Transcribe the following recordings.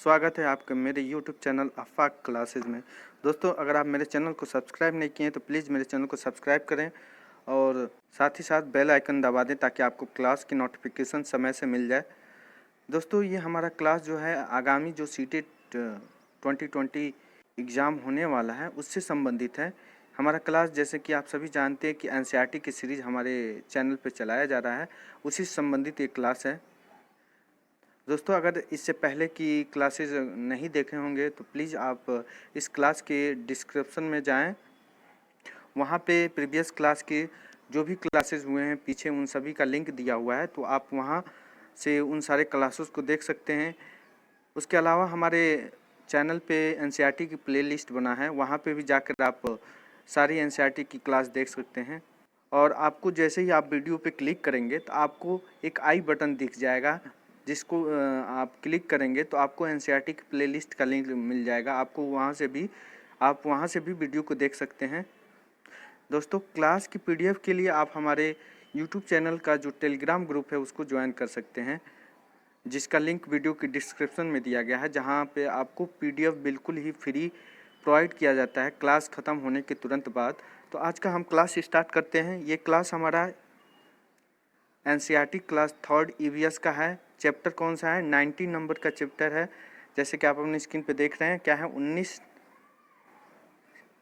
स्वागत है आपका मेरे YouTube चैनल आफाक क्लासेस में। दोस्तों, अगर आप मेरे चैनल को सब्सक्राइब नहीं किए हैं तो प्लीज़ मेरे चैनल को सब्सक्राइब करें और साथ ही साथ बेल आइकन दबा दें ताकि आपको क्लास की नोटिफिकेशन समय से मिल जाए। दोस्तों, ये हमारा क्लास जो है आगामी जो सीटेट 2020 एग्ज़ाम होने वाला है उससे संबंधित है। हमारा क्लास जैसे कि आप सभी जानते हैं कि NCERT की सीरीज़ हमारे चैनल पर चलाया जा रहा है, उसी से संबंधित एक क्लास है। दोस्तों, अगर इससे पहले की क्लासेस नहीं देखे होंगे तो प्लीज़ आप इस क्लास के डिस्क्रिप्शन में जाएं, वहाँ पे प्रीवियस क्लास के जो भी क्लासेस हुए हैं पीछे उन सभी का लिंक दिया हुआ है, तो आप वहाँ से उन सारे क्लासेस को देख सकते हैं। उसके अलावा हमारे चैनल पे NCERT की प्लेलिस्ट बना है, वहाँ पे भी जाकर आप सारी NCERT की क्लास देख सकते हैं। और आपको जैसे ही आप वीडियो पे क्लिक करेंगे तो आपको एक आई बटन दिख जाएगा, जिसको आप क्लिक करेंगे तो आपको NCERT की प्लेलिस्ट का लिंक मिल जाएगा। आप वहाँ से भी वीडियो को देख सकते हैं। दोस्तों, क्लास की PDF के लिए आप हमारे YouTube चैनल का जो टेलीग्राम ग्रुप है उसको ज्वाइन कर सकते हैं, जिसका लिंक वीडियो की डिस्क्रिप्शन में दिया गया है, जहाँ पे आपको PDF बिल्कुल ही फ्री प्रोवाइड किया जाता है क्लास ख़त्म होने के तुरंत बाद। तो आज का हम क्लास स्टार्ट करते हैं। ये क्लास हमारा NCERT क्लास 3rd EVS का है। चैप्टर कौन सा है? 19 नंबर का चैप्टर है। जैसे कि आप अपनी स्क्रीन पे देख रहे हैं, क्या है, 19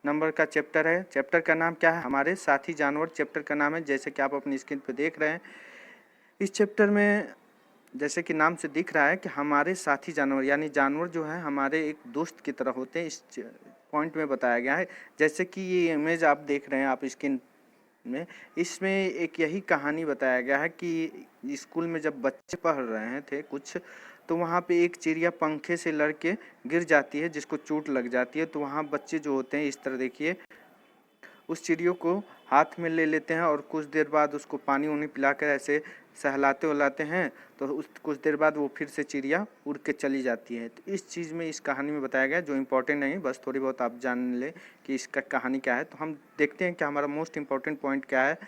नंबर का चैप्टर है। चैप्टर का नाम क्या है? हमारे साथी जानवर चैप्टर का नाम है, जैसे कि आप अपनी स्क्रीन पे देख रहे हैं। इस चैप्टर में जैसे कि नाम से दिख रहा है कि हमारे साथी जानवर, यानी जानवर जो है हमारे एक दोस्त की तरह होते हैं, इस पॉइंट में बताया गया है। जैसे कि ये इमेज आप देख रहे हैं आप स्क्रीन में, इसमें एक यही कहानी बताया गया है कि स्कूल में जब बच्चे पढ़ रहे थे कुछ, तो वहाँ पे एक चिड़िया पंखे से लड़ के गिर जाती है, जिसको चोट लग जाती है। तो वहाँ बच्चे जो होते हैं इस तरह देखिए, उस चिड़ियों को हाथ में ले लेते हैं और कुछ देर बाद उसको पानी उनी पिलाकर ऐसे सहलाते वहलाते हैं, तो उस कुछ देर बाद वो फिर से चिड़िया उड़ के चली जाती है। तो इस चीज़ में इस कहानी में बताया गया, जो इम्पोर्टेंट नहीं, बस थोड़ी बहुत आप जान ले कि इसका कहानी क्या है। तो हम देखते हैं कि हमारा मोस्ट इम्पॉर्टेंट पॉइंट क्या है।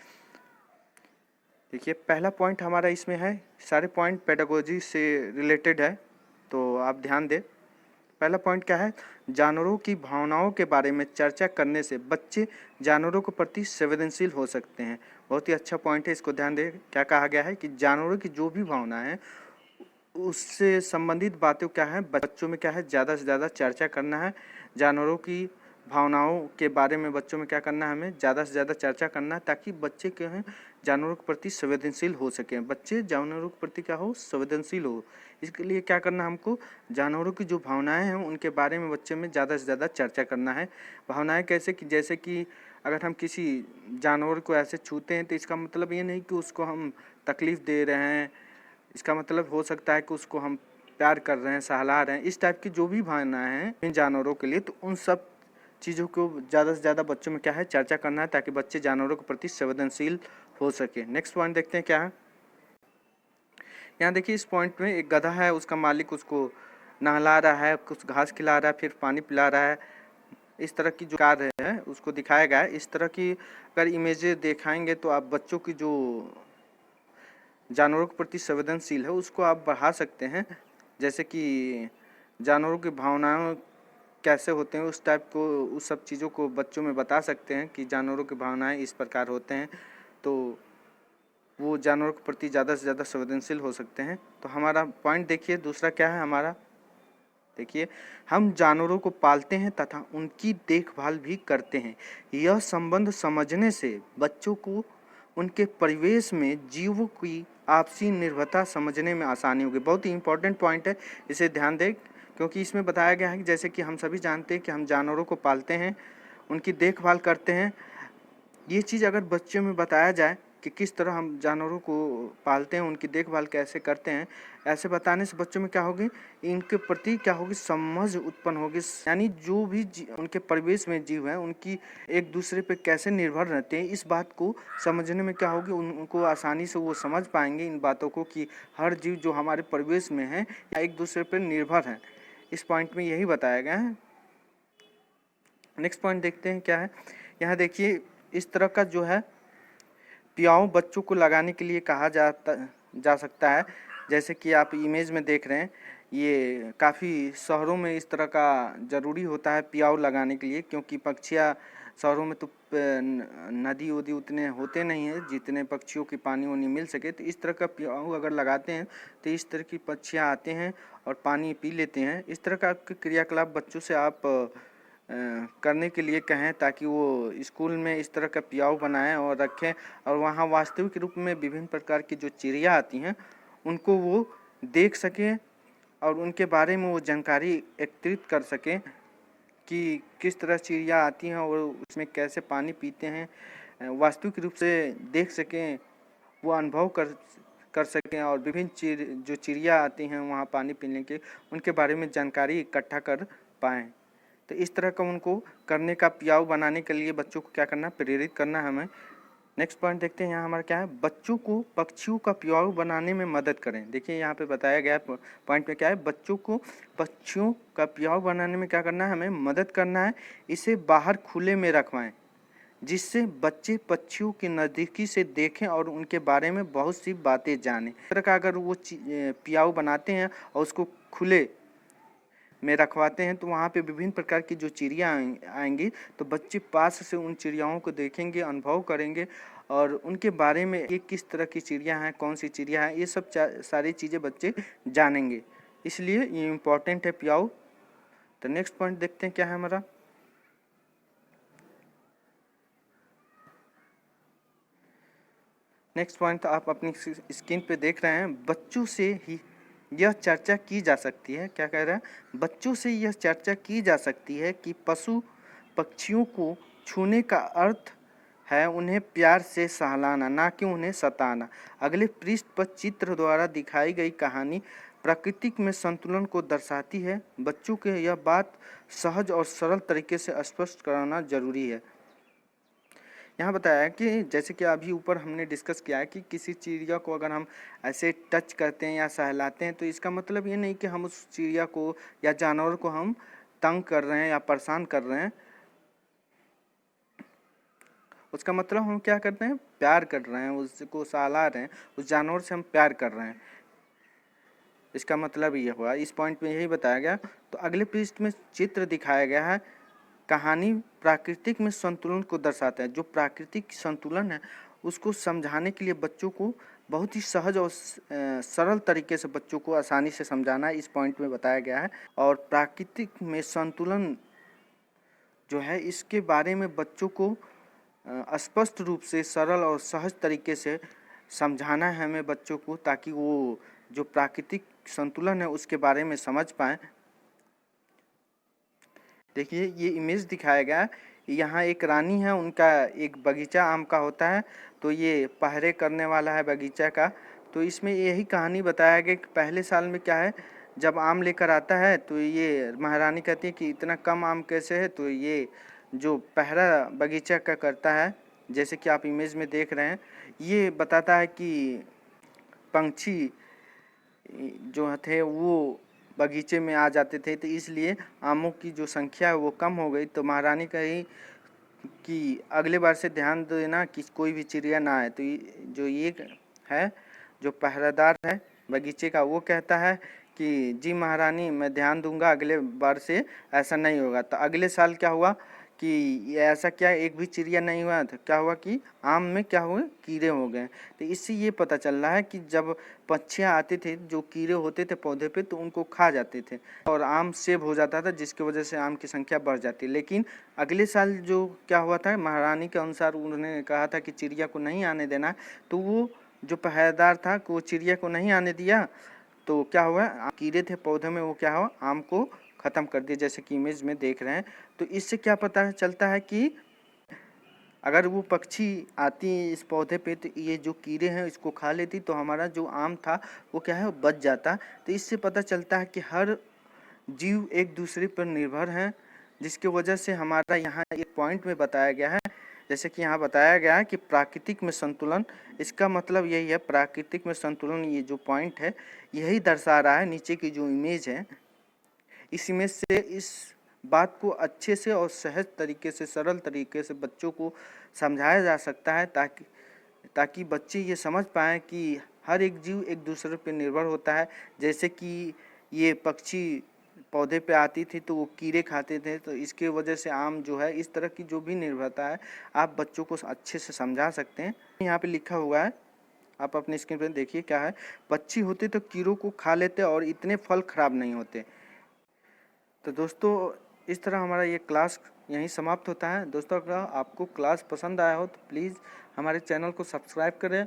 देखिए, पहला पॉइंट हमारा इसमें है, सारे पॉइंट पेडागोजी से रिलेटेड है, तो आप ध्यान दें। पहला पॉइंट क्या है? जानवरों की भावनाओं के बारे में चर्चा करने से बच्चे जानवरों के प्रति संवेदनशील हो सकते हैं। बहुत ही अच्छा पॉइंट है, इसको ध्यान दें। क्या कहा गया है कि जानवरों की जो भी भावना है उससे संबंधित बातें क्या है, बच्चों में क्या है, ज़्यादा से ज़्यादा चर्चा करना है। जानवरों की भावनाओं के बारे में बच्चों में क्या करना है, हमें ज़्यादा से ज़्यादा चर्चा करना है, ताकि बच्चे क्या हैं, जानवरों के प्रति संवेदनशील हो सकें। बच्चे जानवरों के प्रति क्या हो, संवेदनशील हो। इसके लिए क्या करना है हमको, जानवरों की जो भावनाएं हैं उनके बारे में बच्चे में ज़्यादा से ज़्यादा चर्चा करना है। भावनाएं कैसे कि जैसे कि अगर हम किसी जानवर को ऐसे छूते हैं तो इसका मतलब ये नहीं कि उसको हम तकलीफ़ दे रहे हैं, इसका मतलब हो सकता है कि उसको हम प्यार कर रहे हैं, सहला रहे हैं। इस टाइप की जो भी भावनाएं हैं इन जानवरों के लिए, तो उन सब चीज़ों को ज़्यादा से ज़्यादा बच्चों में क्या है, चर्चा करना है, ताकि बच्चे जानवरों के प्रति संवेदनशील हो सके। नेक्स्ट पॉइंट देखते हैं क्या है। यहाँ देखिए, इस पॉइंट में एक गधा है, उसका मालिक उसको नहला रहा है, कुछ घास खिला रहा है, फिर पानी पिला रहा है। इस तरह की जो कार्य है उसको दिखाया गया है। इस तरह की अगर इमेजेस दिखाएंगे तो आप बच्चों की जो जानवरों के प्रति संवेदनशील है उसको आप बढ़ा सकते हैं। जैसे कि जानवरों की भावनाएं कैसे होते हैं, उस टाइप को, उस सब चीज़ों को बच्चों में बता सकते हैं कि जानवरों की भावनाएं इस प्रकार होते हैं, तो वो जानवरों के प्रति ज़्यादा से ज़्यादा संवेदनशील हो सकते हैं। तो हमारा पॉइंट देखिए, दूसरा क्या है हमारा, देखिए, हम जानवरों को पालते हैं तथा उनकी देखभाल भी करते हैं। यह संबंध समझने से बच्चों को उनके परिवेश में जीवों की आपसी निर्भरता समझने में आसानी होगी। बहुत ही इंपॉर्टेंट पॉइंट है, इसे ध्यान दें, क्योंकि इसमें बताया गया है कि जैसे कि हम सभी जानते हैं कि हम जानवरों को पालते हैं, उनकी देखभाल करते हैं। ये चीज़ अगर बच्चों में बताया जाए कि किस तरह हम जानवरों को पालते हैं, उनकी देखभाल कैसे करते हैं, ऐसे बताने से बच्चों में क्या होगी, इनके प्रति क्या होगी, समझ उत्पन्न होगी। यानी जो भी उनके परिवेश में जीव हैं उनकी एक दूसरे पे कैसे निर्भर रहते हैं, इस बात को समझने में क्या होगी, उनको आसानी से वो समझ पाएंगे इन बातों को कि हर जीव जो हमारे परिवेश में है या एक दूसरे पर निर्भर है। इस पॉइंट में यही बताया गया है। नेक्स्ट पॉइंट देखते हैं क्या है। यहाँ देखिए, इस तरह का जो है पियाओं बच्चों को लगाने के लिए कहा जा सकता है। जैसे कि आप इमेज में देख रहे हैं, ये काफ़ी शहरों में इस तरह का ज़रूरी होता है प्याऊ लगाने के लिए, क्योंकि पक्षियाँ शहरों में तो नदी उदी उतने होते नहीं हैं जितने पक्षियों की पानी वानी मिल सके। तो इस तरह का प्याऊ अगर लगाते हैं तो इस तरह की पक्षियाँ आते हैं और पानी पी लेते हैं। इस तरह का क्रियाकलाप बच्चों से आप करने के लिए कहें, ताकि वो स्कूल में इस तरह का प्याऊ बनाएं और रखें, और वहाँ वास्तविक रूप में विभिन्न प्रकार की जो चिड़िया आती हैं उनको वो देख सकें और उनके बारे में वो जानकारी एकत्रित कर सकें कि किस तरह चिड़िया आती हैं और उसमें कैसे पानी पीते हैं, वास्तविक रूप से देख सकें, वो अनुभव कर सकें और विभिन्न जो चिड़िया आती हैं वहाँ पानी पीने के, उनके बारे में जानकारी इकट्ठा कर पाएँ। तो इस तरह का उनको करने का प्याऊ बनाने के लिए बच्चों को क्या करना, प्रेरित करना है हमें। नेक्स्ट पॉइंट देखते हैं, यहाँ हमारा क्या है, बच्चों को पक्षियों का प्याऊ बनाने में मदद करें। देखिए यहाँ पे बताया गया पॉइंट में क्या है, बच्चों को पक्षियों का प्याऊ बनाने में क्या करना है, हमें मदद करना है। इसे बाहर खुले में रखवाएं, जिससे बच्चे पक्षियों के नज़दीकी से देखें और उनके बारे में बहुत सी बातें जानें। इस तरह का अगर वो प्याऊ बनाते हैं और उसको खुले में रखवाते हैं तो वहाँ पे विभिन्न प्रकार की जो चिड़िया आएंगी, तो बच्चे पास से उन चिड़ियाओं को देखेंगे, अनुभव करेंगे और उनके बारे में ये किस तरह की चिड़िया हैं, कौन सी चिड़िया है, ये सब सारी चीज़ें बच्चे जानेंगे। इसलिए ये इम्पोर्टेंट है प्याऊ। तो नेक्स्ट पॉइंट देखते हैं क्या है हमारा। नेक्स्ट पॉइंट आप अपनी स्क्रीन पे देख रहे हैं, बच्चों से ही यह चर्चा की जा सकती है। क्या कह रहा है, बच्चों से यह चर्चा की जा सकती है कि पशु पक्षियों को छूने का अर्थ है उन्हें प्यार से सहलाना, ना कि उन्हें सताना। अगले पृष्ठ पर चित्र द्वारा दिखाई गई कहानी प्राकृतिक में संतुलन को दर्शाती है। बच्चों के यह बात सहज और सरल तरीके से स्पष्ट कराना जरूरी है। यहाँ बताया है कि जैसे कि अभी ऊपर हमने डिस्कस किया है कि किसी चिड़िया को अगर हम ऐसे टच करते हैं या सहलाते हैं तो इसका मतलब ये नहीं कि हम उस चिड़िया को या जानवर को हम तंग कर रहे हैं या परेशान कर रहे हैं। उसका मतलब हम क्या करते हैं, प्यार कर रहे हैं, उसको सहला रहे हैं, उस जानवर से हम प्यार कर रहे हैं। इसका मतलब ये हुआ, इस पॉइंट में यही बताया गया। तो अगले पृष्ठ में चित्र दिखाया गया है, कहानी प्राकृतिक में संतुलन को दर्शाता है। जो प्राकृतिक संतुलन है उसको समझाने के लिए बच्चों को बहुत ही सहज और सरल तरीके से बच्चों को आसानी से समझाना इस पॉइंट में बताया गया है। और प्राकृतिक में संतुलन जो है इसके बारे में बच्चों को स्पष्ट रूप से सरल और सहज तरीके से समझाना है हमें बच्चों को, ताकि वो जो प्राकृतिक संतुलन है उसके बारे में समझ पाएँ। देखिए ये इमेज दिखाया गया, यहाँ एक रानी है, उनका एक बगीचा आम का होता है, तो ये पहरे करने वाला है बगीचा का। तो इसमें यही कहानी बताया गया कि पहले साल में क्या है, जब आम लेकर आता है तो ये महारानी कहती है कि इतना कम आम कैसे है। तो ये जो पहरा बगीचा का करता है, जैसे कि आप इमेज में देख रहे हैं, ये बताता है कि पंछी जो थे वो बगीचे में आ जाते थे, तो इसलिए आमों की जो संख्या है वो कम हो गई। तो महारानी कही कि अगले बार से ध्यान देना कि कोई भी चिड़िया ना आए। तो जो ये है, जो पहरेदार है बगीचे का, वो कहता है कि जी महारानी मैं ध्यान दूंगा, अगले बार से ऐसा नहीं होगा। तो अगले साल क्या हुआ कि ऐसा क्या एक भी चिड़िया नहीं हुआ, तो क्या हुआ कि आम में क्या हुए, कीड़े हो गए। तो इससे ये पता चल रहा है कि जब पक्षियाँ आते थे, जो कीड़े होते थे पौधे पे, तो उनको खा जाते थे और आम सेब हो जाता था, जिसकी वजह से आम की संख्या बढ़ जाती। लेकिन अगले साल जो क्या हुआ था, महारानी के अनुसार उन्होंने कहा था कि चिड़िया को नहीं आने देना, तो वो जो पहरेदार था वो चिड़िया को नहीं आने दिया। तो क्या हुआ, कीड़े थे पौधे में, वो क्या हुआ, आम को ख़त्म कर दिया, जैसे कि इमेज में देख रहे हैं। तो इससे क्या पता चलता है कि अगर वो पक्षी आती इस पौधे पे तो ये जो कीड़े हैं इसको खा लेती, तो हमारा जो आम था वो क्या है, बच जाता। तो इससे पता चलता है कि हर जीव एक दूसरे पर निर्भर हैं, जिसकी वजह से हमारा यहाँ एक पॉइंट में बताया गया है, जैसे कि यहाँ बताया गया है कि प्राकृतिक में संतुलन, इसका मतलब यही है, प्राकृतिक में संतुलन, ये जो पॉइंट है यही दर्शा रहा है। नीचे की जो इमेज है, इस इमेज से इस बात को अच्छे से और सहज तरीके से, सरल तरीके से बच्चों को समझाया जा सकता है, ताकि बच्चे ये समझ पाएँ कि हर एक जीव एक दूसरे पर निर्भर होता है। जैसे कि ये पक्षी पौधे पे आती थी तो वो कीड़े खाते थे, तो इसके वजह से आम जो है, इस तरह की जो भी निर्भरता है आप बच्चों को अच्छे से समझा सकते हैं। यहाँ पे लिखा हुआ है, आप अपनी स्क्रीन पर देखिए क्या है। पक्षी होते तो कीड़ों को खा लेते और इतने फल खराब नहीं होते। तो दोस्तों इस तरह हमारा ये क्लास यहीं समाप्त होता है। दोस्तों अगर आपको क्लास पसंद आया हो तो प्लीज़ हमारे चैनल को सब्सक्राइब करें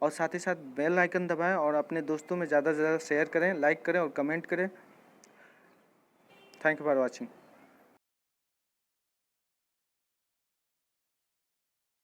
और साथ ही साथ बेल आइकन दबाएं और अपने दोस्तों में ज़्यादा से ज़्यादा शेयर करें, लाइक करें और कमेंट करें। Thank you for watching.